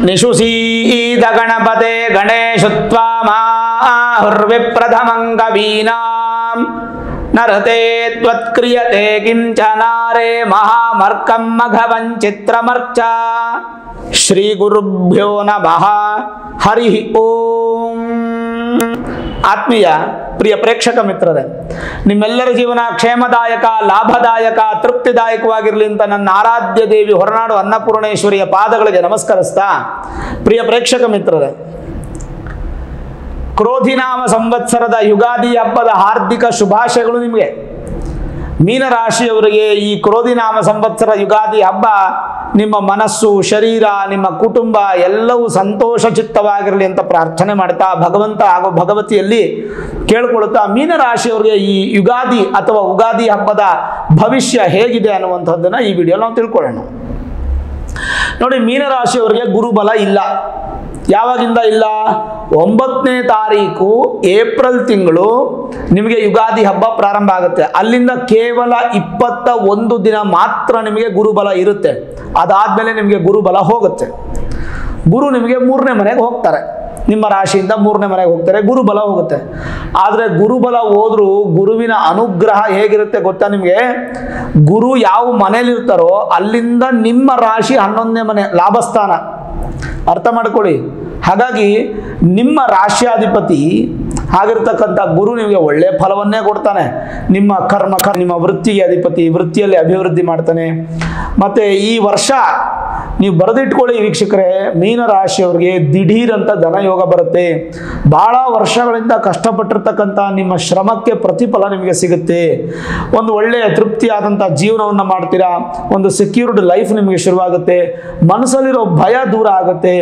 ನಿಶುಸೀದ ಗಣಪತೆ ಗಣೇಶುತ್ವಾ ಮಾಹುರ್ವಿಪ್ರಥಮಂ ಕವೀನಾಂ ನರತೆ ತ್ವತ್ಕ್ರಿಯತೆ ಕಿಂಚನಾರೇ ಮಹಾಮರ್ಕಂ ಮಘವಂಚಿತ್ರಮರ್ಚ. ಶ್ರೀ ಗುರುಭ್ಯೋ ನಮಃ. ಹರಿ ಓಂ. ಆತ್ಮೀಯ ಪ್ರಿಯ ಪ್ರೇಕ್ಷಕ ಮಿತ್ರರೇ, ನಿಮ್ಮೆಲ್ಲರ ಜೀವನ ಕ್ಷೇಮದಾಯಕ, ಲಾಭದಾಯಕ, ತೃಪ್ತಿದಾಯಕವಾಗಿರಲಿ ಅಂತ ನನ್ನ ಆರಾಧ್ಯ ದೇವಿ ಹೊರನಾಡು ಅನ್ನಪೂರ್ಣೇಶ್ವರಿಯ ಪಾದಗಳಿಗೆ ನಮಸ್ಕರಿಸ್ತಾ, ಪ್ರಿಯ ಪ್ರೇಕ್ಷಕ ಮಿತ್ರರೇ, ಕ್ರೋಧಿನಾಮ ಸಂವತ್ಸರದ ಯುಗಾದಿ ಹಬ್ಬದ ಹಾರ್ದಿಕ ಶುಭಾಶಯಗಳು ನಿಮಗೆ. ಮೀನರಾಶಿಯವರಿಗೆ ಈ ಕ್ರೋಧಿನಾಮ ಸಂವತ್ಸರ ಯುಗಾದಿ ಹಬ್ಬ ನಿಮ್ಮ ಮನಸ್ಸು, ಶರೀರ, ನಿಮ್ಮ ಕುಟುಂಬ ಎಲ್ಲವೂ ಸಂತೋಷ ಚಿತ್ತವಾಗಿರಲಿ ಅಂತ ಪ್ರಾರ್ಥನೆ ಮಾಡ್ತಾ, ಭಗವಂತ ಹಾಗೂ ಭಗವತಿಯಲ್ಲಿ ಕೇಳ್ಕೊಳ್ತಾ, ಮೀನರಾಶಿಯವರಿಗೆ ಈ ಯುಗಾದಿ ಅಥವಾ ಉಗಾದಿ ಹಬ್ಬದ ಭವಿಷ್ಯ ಹೇಗಿದೆ ಅನ್ನುವಂಥದ್ದನ್ನು ಈ ವಿಡಿಯೋ ನಾವು ತಿಳ್ಕೊಳ್ಳೋಣ. ನೋಡಿ, ಮೀನರಾಶಿಯವರಿಗೆ ಗುರುಬಲ ಇಲ್ಲ. ಯಾವಾಗಿಂದ ಇಲ್ಲ? 9ನೇ ತಾರೀಕು ಏಪ್ರಿಲ್ ತಿಂಗಳು ನಿಮಗೆ ಯುಗಾದಿ ಹಬ್ಬ ಪ್ರಾರಂಭ ಆಗುತ್ತೆ. ಅಲ್ಲಿಂದ ಕೇವಲ 21 ದಿನ ಮಾತ್ರ ನಿಮಗೆ ಗುರುಬಲ ಇರುತ್ತೆ. ಅದಾದಮೇಲೆ ನಿಮಗೆ ಗುರುಬಲ ಹೋಗುತ್ತೆ. ಗುರು ನಿಮಗೆ 3ನೇ ಮನೆಗೆ ಹೋಗ್ತಾರೆ. ನಿಮ್ಮ ರಾಶಿಯಿಂದ 3ನೇ ಮನೆಗೆ ಹೋಗ್ತಾರೆ, ಗುರುಬಲ ಹೋಗುತ್ತೆ. ಆದರೆ ಗುರುಬಲ ಹೋದ್ರೂ ಗುರುವಿನ ಅನುಗ್ರಹ ಹೇಗಿರುತ್ತೆ ಗೊತ್ತಾ ನಿಮಗೆ? ಗುರು ಯಾವ ಮನೇಲಿರ್ತಾರೋ ಅಲ್ಲಿಂದ ನಿಮ್ಮ ರಾಶಿ 11ನೇ ಮನೆ ಲಾಭಸ್ಥಾನ. ಅರ್ಥ ಮಾಡ್ಕೊಳ್ಳಿ. ಹಾಗಾಗಿ ನಿಮ್ಮ ರಾಶ್ಯಾಧಿಪತಿ ಆಗಿರ್ತಕ್ಕಂಥ ಗುರು ನಿಮಗೆ ಒಳ್ಳೆಯ ಫಲವನ್ನೇ ಕೊಡ್ತಾನೆ. ನಿಮ್ಮ ಕರ್ಮ, ನಿಮ್ಮ ವೃತ್ತಿಗೆ ಅಧಿಪತಿ, ವೃತ್ತಿಯಲ್ಲಿ ಅಭಿವೃದ್ಧಿ ಮಾಡ್ತಾನೆ. ಮತ್ತು ಈ ವರ್ಷ ನೀವು ಬರೆದಿಟ್ಕೊಳ್ಳಿ ವೀಕ್ಷಕರೇ, ಮೀನರಾಶಿಯವರಿಗೆ ದಿಢೀರ್ ಅಂತ ಧನಯೋಗ ಬರುತ್ತೆ. ಭಾಳ ವರ್ಷಗಳಿಂದ ಕಷ್ಟಪಟ್ಟಿರ್ತಕ್ಕಂಥ ನಿಮ್ಮ ಶ್ರಮಕ್ಕೆ ಪ್ರತಿಫಲ ನಿಮಗೆ ಸಿಗುತ್ತೆ. ಒಂದು ಒಳ್ಳೆಯ ತೃಪ್ತಿಯಾದಂಥ ಜೀವನವನ್ನು ಮಾಡ್ತೀರಾ. ಒಂದು ಸೆಕ್ಯೂರ್ಡ್ ಲೈಫ್ ನಿಮಗೆ ಶುರುವಾಗುತ್ತೆ. ಮನಸ್ಸಲ್ಲಿರೋ ಭಯ ದೂರ ಆಗುತ್ತೆ.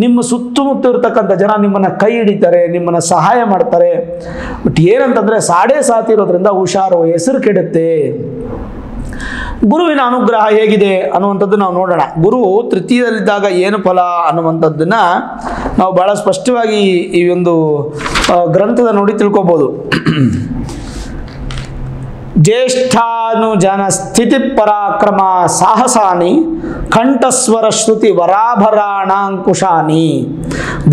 ನಿಮ್ಮ ಸುತ್ತಮುತ್ತ ಇರತಕ್ಕಂಥ ಜನ ನಿಮ್ಮನ್ನು ಕೈ ಹಿಡಿತಾರೆ, ನಿಮ್ಮನ್ನು ಸಹಾಯ ಮಾಡ್ತಾರೆ. ಬಟ್ ಏನಂತಂದರೆ ಸಾಡೆ ಸಾತಿ ಇರೋದ್ರಿಂದ ಹುಷಾರು, ಹೆಸರು ಕೆಡುತ್ತೆ. ಗುರುವಿನ ಅನುಗ್ರಹ ಹೇಗಿದೆ ಅನ್ನುವಂಥದ್ದು ನಾವು ನೋಡೋಣ. ಗುರು ತೃತೀಯದಲ್ಲಿದ್ದಾಗ ಏನು ಫಲ ಅನ್ನುವಂಥದ್ದನ್ನ ನಾವು ಬಹಳ ಸ್ಪಷ್ಟವಾಗಿ ಈ ಒಂದು ಗ್ರಂಥದ ನೋಡಿ ತಿಳ್ಕೊಬೋದು. ಜ್ಯೇಷ್ಠಾನುಜನ ಸ್ಥಿತಿ ಪರಾಕ್ರಮ ಸಾಹಸಾನಿ ಕಂಠಸ್ವರ ಶ್ರುತಿ ವರಾಭರಾಣಾಂಕುಶಾನಿ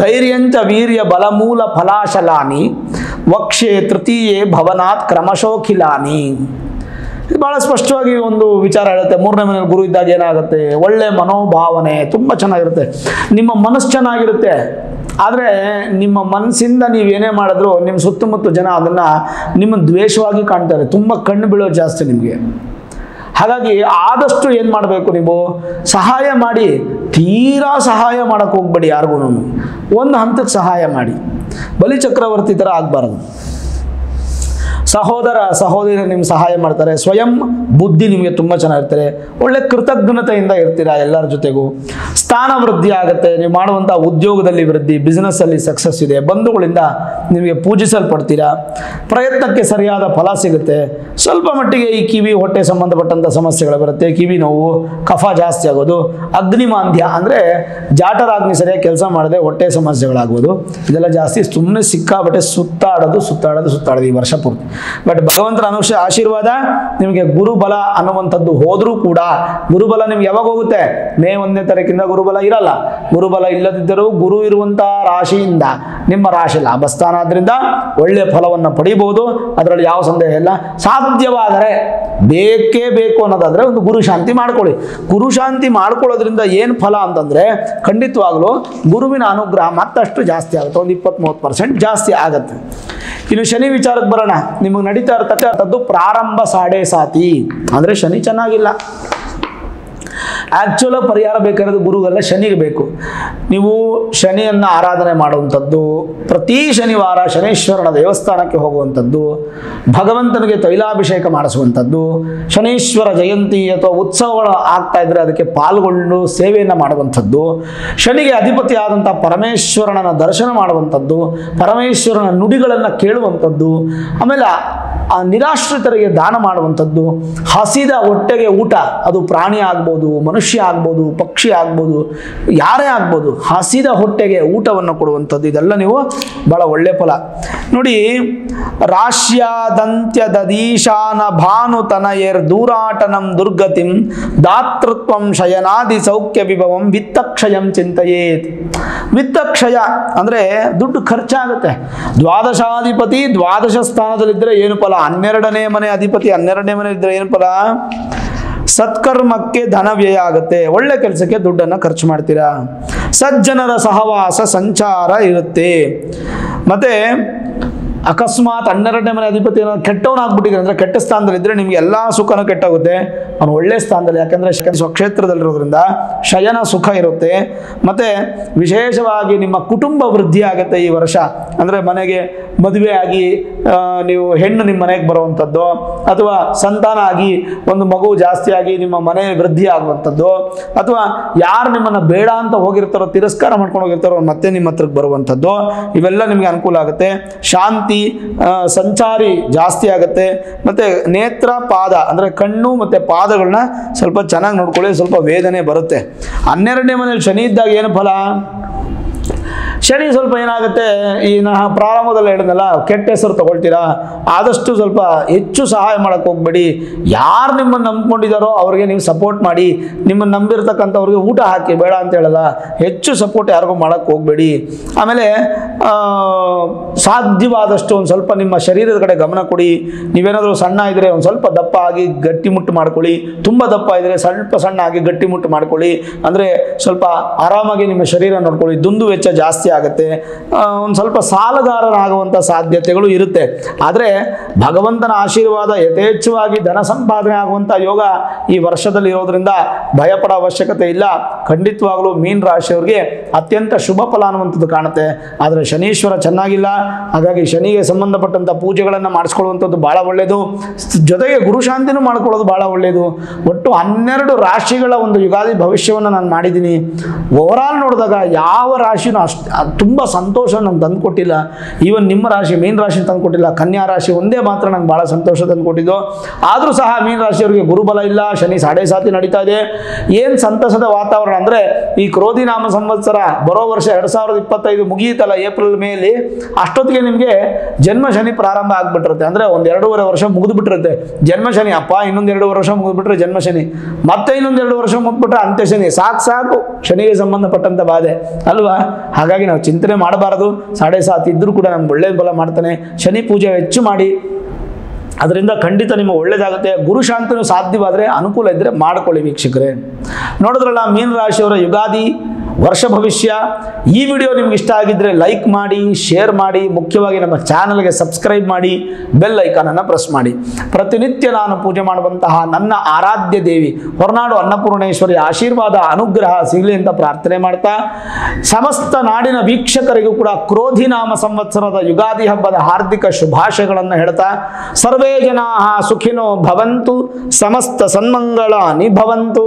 ಧೈರ್ಯಂಚ ವೀರ್ಯ ಬಲಮೂಲ ಫಲಾಶಲಾನಿ ವಕ್ಷೆ ತೃತೀಯೇ ಭವನಾತ್ ಕ್ರಮಶೋಖಿಲಾನಿ. ಇದು ಭಾಳ ಸ್ಪಷ್ಟವಾಗಿ ಒಂದು ವಿಚಾರ ಹೇಳುತ್ತೆ. 3ನೇ ಮನೆಯಲ್ಲಿ ಗುರು ಇದ್ದಾಗ ಏನಾಗುತ್ತೆ? ಒಳ್ಳೆ ಮನೋಭಾವನೆ ತುಂಬ ಚೆನ್ನಾಗಿರುತ್ತೆ. ನಿಮ್ಮ ಮನಸ್ಸು ಚೆನ್ನಾಗಿರುತ್ತೆ. ಆದರೆ ನಿಮ್ಮ ಮನಸ್ಸಿಂದ ನೀವೇನೇ ಮಾಡಿದ್ರು ನಿಮ್ಮ ಸುತ್ತಮುತ್ತ ಜನ ಅದನ್ನು ನಿಮ್ಮ ದ್ವೇಷವಾಗಿ ಕಾಣ್ತಾರೆ. ತುಂಬ ಕಣ್ಣು ಬೀಳೋದು ಜಾಸ್ತಿ ನಿಮಗೆ. ಹಾಗಾಗಿ ಆದಷ್ಟು ಏನು ಮಾಡಬೇಕು? ನೀವು ಸಹಾಯ ಮಾಡಿ. ತೀರಾ ಸಹಾಯ ಮಾಡೋಕ್ಕೆ ಹೋಗ್ಬೇಡಿ ಯಾರಿಗೂ. ಒಂದು ಹಂತಕ್ಕೆ ಸಹಾಯ ಮಾಡಿ. ಬಲಿಚಕ್ರವರ್ತಿ ಥರ ಆಗಬಾರ್ದು. ಸಹೋದರ ಸಹೋದರಿ ನಿಮ್ಗೆ ಸಹಾಯ ಮಾಡ್ತಾರೆ. ಸ್ವಯಂ ಬುದ್ಧಿ ನಿಮಗೆ ತುಂಬ ಚೆನ್ನಾಗಿರ್ತಾರೆ. ಒಳ್ಳೆ ಕೃತಜ್ಞತೆಯಿಂದ ಇರ್ತೀರಾ ಎಲ್ಲರ ಜೊತೆಗೂ. ಸ್ಥಾನ ವೃದ್ಧಿ ಆಗುತ್ತೆ. ನೀವು ಮಾಡುವಂಥ ಉದ್ಯೋಗದಲ್ಲಿ ವೃದ್ಧಿ, ಬಿಸ್ನೆಸ್ಸಲ್ಲಿ ಸಕ್ಸಸ್ ಇದೆ. ಬಂಧುಗಳಿಂದ ನಿಮಗೆ ಪೂಜಿಸಲ್ಪಡ್ತೀರಾ. ಪ್ರಯತ್ನಕ್ಕೆ ಸರಿಯಾದ ಫಲ ಸಿಗುತ್ತೆ. ಸ್ವಲ್ಪ ಮಟ್ಟಿಗೆ ಈ ಕಿವಿ ಹೊಟ್ಟೆ ಸಂಬಂಧಪಟ್ಟಂಥ ಸಮಸ್ಯೆಗಳು ಬರುತ್ತೆ. ಕಿವಿ ನೋವು, ಕಫ ಜಾಸ್ತಿ ಆಗೋದು, ಅಗ್ನಿಮಾಂದ್ಯ ಅಂದರೆ ಜಾಟರಾಗ್ನಿ ಸರಿಯಾಗಿ ಕೆಲಸ ಮಾಡದೆ ಹೊಟ್ಟೆ ಸಮಸ್ಯೆಗಳಾಗೋದು, ಇದೆಲ್ಲ ಜಾಸ್ತಿ. ಸುಮ್ಮನೆ ಸಿಕ್ಕಾಬಟ್ಟೆ ಸುತ್ತಾಡೋದು ಈ ವರ್ಷ ಪೂರ್ತಿ. ಬಟ್ ಭಗವಂತನ ಆಶೀರ್ವಾದ ನಿಮಗೆ ಗುರುಬಲ ಅನ್ನುವಂಥದ್ದು ಹೋದ್ರೂ ಕೂಡ, ಗುರುಬಲ ನಿಮ್ಗೆ ಯಾವಾಗ ಹೋಗುತ್ತೆ? ಮೇ 1ನೇ ತಾರೀಕಿಂದ ಗುರುಬಲ ಇರಲ್ಲ. ಗುರುಬಲ ಇಲ್ಲದಿದ್ದರೂ ಗುರು ಇರುವಂಥ ರಾಶಿಯಿಂದ ನಿಮ್ಮ ರಾಶಿ ಲಾಭಸ್ಥಾನ, ಆದ್ರಿಂದ ಒಳ್ಳೆಯ ಫಲವನ್ನು ಪಡಿಬಹುದು. ಅದರಲ್ಲಿ ಯಾವ ಸಂದೇಹ ಇಲ್ಲ. ಸಾಧ್ಯವಾದರೆ ಬೇಕೇ ಬೇಕು ಅನ್ನೋದಾದರೆ ಒಂದು ಗುರು ಶಾಂತಿ ಮಾಡ್ಕೊಳ್ಳಿ. ಗುರು ಶಾಂತಿ ಮಾಡ್ಕೊಳ್ಳೋದ್ರಿಂದ ಏನು ಫಲ ಅಂತಂದರೆ ಖಂಡಿತವಾಗಲೂ ಗುರುವಿನ ಅನುಗ್ರಹ ಮತ್ತಷ್ಟು ಜಾಸ್ತಿ ಆಗುತ್ತೆ. ಒಂದು 20-30% ಜಾಸ್ತಿ ಆಗುತ್ತೆ. ಇನ್ನು ಶನಿ ವಿಚಾರಕ್ಕೆ ಬರೋಣ. ನಿಮಗೆ ನಡೀತಾ ಇರತಕ್ಕಂಥದ್ದು ಪ್ರಾರಂಭ ಸಾಡೆ ಸಾತಿ ಅಂದರೆ ಶನಿ ಚೆನ್ನಾಗಿಲ್ಲ. ಆ್ಯಕ್ಚುಲ ಪರಿಹಾರ ಬೇಕಾಗಿರೋದು ಗುರುಗಲ್ಲ, ಶನಿಗೆ ಬೇಕು. ನೀವು ಶನಿಯನ್ನು ಆರಾಧನೆ ಮಾಡುವಂಥದ್ದು, ಪ್ರತಿ ಶನಿವಾರ ಶನೇಶ್ವರನ ದೇವಸ್ಥಾನಕ್ಕೆ ಹೋಗುವಂಥದ್ದು, ಭಗವಂತನಿಗೆ ತೈಲಾಭಿಷೇಕ ಮಾಡಿಸುವಂಥದ್ದು, ಶನೀಶ್ವರ ಜಯಂತಿ ಅಥವಾ ಉತ್ಸವಗಳು ಆಗ್ತಾ ಇದ್ದರೆ ಅದಕ್ಕೆ ಪಾಲ್ಗೊಂಡು ಸೇವೆಯನ್ನು ಮಾಡುವಂಥದ್ದು, ಶನಿಗೆ ಅಧಿಪತಿಯಾದಂಥ ಪರಮೇಶ್ವರನ ದರ್ಶನ ಮಾಡುವಂಥದ್ದು, ಪರಮೇಶ್ವರನ ನುಡಿಗಳನ್ನು ಕೇಳುವಂಥದ್ದು, ಆಮೇಲೆ ಆ ನಿರಾಶ್ರಿತರಿಗೆ ದಾನ ಮಾಡುವಂಥದ್ದು, ಹಸಿದ ಹೊಟ್ಟೆಗೆ ಊಟ, ಅದು ಪ್ರಾಣಿ ಆಗ್ಬೋದು, ಮನುಷ್ಯ ಆಗ್ಬೋದು, ಪಕ್ಷಿ ಆಗ್ಬೋದು, ಯಾರೇ ಆಗ್ಬೋದು, ಹಸಿದ ಹೊಟ್ಟೆಗೆ ಊಟವನ್ನು ಕೊಡುವಂಥದ್ದು, ಇದೆಲ್ಲ ನೀವು ಬಹಳ ಒಳ್ಳೆ ಫಲ ನೋಡಿ. ರಾಶ್ಯಾದಂತ್ಯದೀಶಾನ ಭಾನುತನಯೇರ್ ದೂರಾಟನಂ ದುರ್ಗತಿಂ ದಾತೃತ್ವಂ ಶಯನಾದಿ ಸೌಖ್ಯ ವಿಭವಂ ವಿತ್ತಕ್ಷಯಂ ಚಿಂತೆಯೇತ್. ವಿತ್ತಕ್ಷಯ ಅಂದರೆ ದುಡ್ಡು ಖರ್ಚಾಗುತ್ತೆ. ದ್ವಾದಶಾಧಿಪತಿ ದ್ವಾದಶ ಸ್ಥಾನದಲ್ಲಿದ್ದರೆ ಏನು ಫಲ? 12ನೇ ಮನೆ ಅಧಿಪತಿ 12ನೇ ಮನೆ ಇದ್ದರೆ ಏನು ಫಲ? ಸತ್ಕರ್ಮಕ್ಕೆ ಧನ ವ್ಯಯ ಆಗುತ್ತೆ, ಒಳ್ಳೆ ಕೆಲಸಕ್ಕೆ ದುಡ್ಡನ್ನು ಖರ್ಚು ಮಾಡ್ತೀರಾ. ಸಜ್ಜನರ ಸಹವಾಸ ಸಂಚಾರ ಇರುತ್ತೆ. ಮತ್ತೆ ಅಕಸ್ಮಾತ್ 12ನೇ ಮನೆ ಅಧಿಪತಿ ಕೆಟ್ಟವನಾಗ್ಬಿಟ್ಟಿದ್ರೆ ಅಂದರೆ ಕೆಟ್ಟ ಸ್ಥಾನದಲ್ಲಿದ್ದರೆ ನಿಮಗೆ ಎಲ್ಲ ಸುಖನೂ ಕೆಟ್ಟೋಗುತ್ತೆ. ಅವನು ಒಳ್ಳೆ ಸ್ಥಾನದಲ್ಲಿ, ಯಾಕಂದರೆ ಸ್ವಕ್ಷೇತ್ರದಲ್ಲಿರೋದ್ರಿಂದ ಶಯನ ಸುಖ ಇರುತ್ತೆ. ಮತ್ತು ವಿಶೇಷವಾಗಿ ನಿಮ್ಮ ಕುಟುಂಬ ವೃದ್ಧಿ ಆಗುತ್ತೆ ಈ ವರ್ಷ. ಅಂದರೆ ಮನೆಗೆ ಮದುವೆ ಆಗಿ ನೀವು ಹೆಣ್ಣು ನಿಮ್ಮ ಮನೆಗೆ ಬರುವಂಥದ್ದು, ಅಥವಾ ಸಂತಾನ ಆಗಿ ಒಂದು ಮಗು ಜಾಸ್ತಿ ಆಗಿ ನಿಮ್ಮ ಮನೆ ವೃದ್ಧಿ ಆಗುವಂಥದ್ದು, ಅಥವಾ ಯಾರು ನಿಮ್ಮನ್ನು ಬೇಡ ಅಂತ ಹೋಗಿರ್ತಾರೋ, ತಿರಸ್ಕಾರ ಮಾಡ್ಕೊಂಡು ಹೋಗಿರ್ತಾರೋ ಮತ್ತೆ ನಿಮ್ಮ ಹತ್ರಕ್ಕೆ ಬರುವಂಥದ್ದು, ಇವೆಲ್ಲ ನಿಮಗೆ ಅನುಕೂಲ ಆಗುತ್ತೆ. ಶಾಂತಿ ಸಂಚಾರಿ ಜಾಸ್ತಿ ಆಗುತ್ತೆ. ಮತ್ತು ನೇತ್ರ ಪಾದ ಅಂದರೆ ಕಣ್ಣು ಮತ್ತು ಪಾದಗಳನ್ನ ಸ್ವಲ್ಪ ಚೆನ್ನಾಗಿ ನೋಡ್ಕೊಳ್ಳಿ, ಸ್ವಲ್ಪ ವೇದನೆ ಬರುತ್ತೆ. 12ನೇ ಮನೆಯಲ್ಲಿ ಶನಿ ಇದ್ದಾಗ ಏನು ಫಲ? ಶನಿ ಸ್ವಲ್ಪ ಏನಾಗುತ್ತೆ, ಈ ಪ್ರಾರಂಭದಲ್ಲಿ ಹೇಳಿದ್ನಲ್ಲ, ಕೆಟ್ಟ ಹೆಸರು ತಗೊಳ್ತೀರಾ. ಆದಷ್ಟು ಸ್ವಲ್ಪ ಹೆಚ್ಚು ಸಹಾಯ ಮಾಡೋಕ್ಕೆ ಹೋಗ್ಬೇಡಿ. ಯಾರು ನಿಮ್ಮನ್ನು ನಂಬ್ಕೊಂಡಿದ್ದಾರೋ ಅವ್ರಿಗೆ ನೀವು ಸಪೋರ್ಟ್ ಮಾಡಿ. ನಿಮ್ಮನ್ನು ನಂಬಿರ್ತಕ್ಕಂಥವ್ರಿಗೆ ಊಟ ಹಾಕಿ, ಬೇಡ ಅಂತ ಹೇಳಲ್ಲ, ಹೆಚ್ಚು ಸಪೋರ್ಟ್ ಯಾರಿಗೂ ಮಾಡೋಕ್ಕೆ ಹೋಗಬೇಡಿ. ಆಮೇಲೆ ಸಾಧ್ಯವಾದಷ್ಟು ಒಂದು ಸ್ವಲ್ಪ ನಿಮ್ಮ ಶರೀರದ ಕಡೆ ಗಮನ ಕೊಡಿ. ನೀವೇನಾದರೂ ಸಣ್ಣ ಇದ್ದರೆ ಒಂದು ಸ್ವಲ್ಪ ದಪ್ಪ ಆಗಿ ಗಟ್ಟಿಮುಟ್ಟು ಮಾಡ್ಕೊಳ್ಳಿ. ತುಂಬ ದಪ್ಪ ಇದ್ದರೆ ಸ್ವಲ್ಪ ಸಣ್ಣ ಆಗಿ ಗಟ್ಟಿಮುಟ್ಟು ಮಾಡ್ಕೊಳ್ಳಿ. ಅಂದರೆ ಸ್ವಲ್ಪ ಆರಾಮಾಗಿ ನಿಮ್ಮ ಶರೀರ ನೋಡ್ಕೊಳ್ಳಿ. ದುಂದು ವೆಚ್ಚ ಜಾಸ್ತಿ ಆಗುತ್ತೆ. ಒಂದು ಸ್ವಲ್ಪ ಸಾಲಗಾರರಾಗುವಂಥ ಸಾಧ್ಯತೆಗಳು ಇರುತ್ತೆ. ಆದರೆ ಭಗವಂತನ ಆಶೀರ್ವಾದ ಯಥೇಚ್ಛವಾಗಿ ಧನ ಸಂಪಾದನೆ ಆಗುವಂಥ ಯೋಗ ಈ ವರ್ಷದಲ್ಲಿ ಇರೋದ್ರಿಂದ ಭಯಪಡೋ ಅವಶ್ಯಕತೆ ಇಲ್ಲ. ಖಂಡಿತವಾಗಲೂ ಮೀನ ರಾಶಿಯವರಿಗೆ ಅತ್ಯಂತ ಶುಭ ಫಲ ಅನ್ನುವಂಥದ್ದು ಕಾಣುತ್ತೆ. ಆದರೆ ಶನೀಶ್ವರ ಚೆನ್ನಾಗಿಲ್ಲ. ಹಾಗಾಗಿ ಶನಿಗೆ ಸಂಬಂಧಪಟ್ಟಂಥ ಪೂಜೆಗಳನ್ನು ಮಾಡಿಸ್ಕೊಳ್ಳುವಂಥದ್ದು ಭಾಳ ಒಳ್ಳೆಯದು. ಜೊತೆಗೆ ಗುರುಶಾಂತಿನೂ ಮಾಡ್ಕೊಳ್ಳೋದು ಭಾಳ ಒಳ್ಳೆಯದು. ಒಟ್ಟು 12 ರಾಶಿಗಳ ಒಂದು ಯುಗಾದಿ ಭವಿಷ್ಯವನ್ನು ನಾನು ಮಾಡಿದ್ದೀನಿ. ಓವರಾಲ್ ನೋಡಿದಾಗ ಯಾವ ರಾಶಿನೂ ತುಂಬ ಸಂತೋಷ ನಂಗೆ ತಂದುಕೊಟ್ಟಿಲ್ಲ. ಈವನ್ ನಿಮ್ಮ ರಾಶಿ ಮೀನ ರಾಶಿ ತಂದುಕೊಟ್ಟಿಲ್ಲ. ಕನ್ಯಾ ರಾಶಿ ಒಂದೇ ಮಾತ್ರ ನಂಗೆ ಭಾಳ ಸಂತೋಷ ತಂದುಕೊಟ್ಟಿದ್ದು. ಆದರೂ ಸಹ ಮೀನ ರಾಶಿಯವರಿಗೆ ಗುರುಬಲ ಇಲ್ಲ, ಶನಿ 7.5 ನಡೀತಾ ಇದೆ. ಏನು ಸಂತಸದ ವಾತಾವರಣ ಅಂದರೆ, ಈ ಕ್ರೋಧಿ ನಾಮ ಸಂವತ್ಸರ ಬರೋ ವರ್ಷ 2025 ಮುಗಿಯುತ್ತಲ್ಲ ಏಪ್ರಿಲ್ ಮೇಲಿ, ಅಷ್ಟೊತ್ತಿಗೆ ನಿಮಗೆ ಜನ್ಮ ಶನಿ ಪ್ರಾರಂಭ ಆಗಿಬಿಟ್ಟಿರುತ್ತೆ. ಅಂದರೆ ಒಂದು 2.5 ವರ್ಷ ಮುಗಿದು ಬಿಟ್ಟಿರುತ್ತೆ ಜನ್ಮ ಶನಿ. ಅಪ್ಪ ಇನ್ನೊಂದು 2 ವರ್ಷ ಮುಗಿದ್ಬಿಟ್ರೆ ಜನ್ಮ ಶನಿ, ಮತ್ತೆ ಇನ್ನೊಂದು 2 ವರ್ಷ ಮುಗಿದ್ಬಿಟ್ರೆ ಅಂತ್ಯ ಶನಿ. ಸಾಕು ಶನಿಗೆ ಸಂಬಂಧಪಟ್ಟಂಥ ಬಾಧೆ ಅಲ್ವಾ. ಹಾಗಾಗಿ ನಾವು ಚಿಂತನೆ ಮಾಡಬಾರದು. 7.5 ಇದ್ದರೂ ಕೂಡ ನಮ್ಗೆ ಒಳ್ಳೆಯ ಬಲ ಮಾಡ್ತಾನೆ. ಶನಿ ಪೂಜೆ ಹೆಚ್ಚು ಮಾಡಿ, ಅದರಿಂದ ಖಂಡಿತ ನಿಮ್ಮ ಒಳ್ಳೆಯದಾಗುತ್ತೆ. ಗುರುಶಾಂತಿನೂ ಸಾಧ್ಯವಾದರೆ ಅನುಕೂಲ ಇದ್ದರೆ ಮಾಡಿಕೊಳ್ಳಿ ವೀಕ್ಷಕರೇ. ನೋಡಿದ್ರಲ್ಲ ಮೀನ ರಾಶಿಯವರ ಯುಗಾದಿ ವರ್ಷ ಭವಿಷ್ಯ. ಈ ವಿಡಿಯೋ ನಿಮ್ಗೆ ಇಷ್ಟ ಆಗಿದ್ದರೆ ಲೈಕ್ ಮಾಡಿ, ಶೇರ್ ಮಾಡಿ, ಮುಖ್ಯವಾಗಿ ನಮ್ಮ ಚಾನಲ್ಗೆ ಸಬ್ಸ್ಕ್ರೈಬ್ ಮಾಡಿ, ಬೆಲ್ ಐಕಾನನ್ನು ಪ್ರೆಸ್ ಮಾಡಿ. ಪ್ರತಿನಿತ್ಯ ನಾನು ಪೂಜೆ ಮಾಡುವಂತಹ ನನ್ನ ಆರಾಧ್ಯ ದೇವಿ ಹೊರನಾಡು ಅನ್ನಪೂರ್ಣೇಶ್ವರಿ ಆಶೀರ್ವಾದ ಅನುಗ್ರಹ ಸಿಗಲಿ ಅಂತ ಪ್ರಾರ್ಥನೆ ಮಾಡ್ತಾ, ಸಮಸ್ತ ನಾಡಿನ ವೀಕ್ಷಕರಿಗೂ ಕೂಡ ಕ್ರೋಧಿ ನಾಮ ಸಂವತ್ಸರದ ಯುಗಾದಿ ಹಬ್ಬದ ಹಾರ್ದಿಕ ಶುಭಾಶಯಗಳನ್ನು ಹೇಳ್ತಾ, ಸರ್ವೇ ಜನಾಃ ಸುಖಿನೋ ಭವಂತು, ಸಮಸ್ತ ಸನ್ಮಂಗಳಾನಿ ಭವಂತು.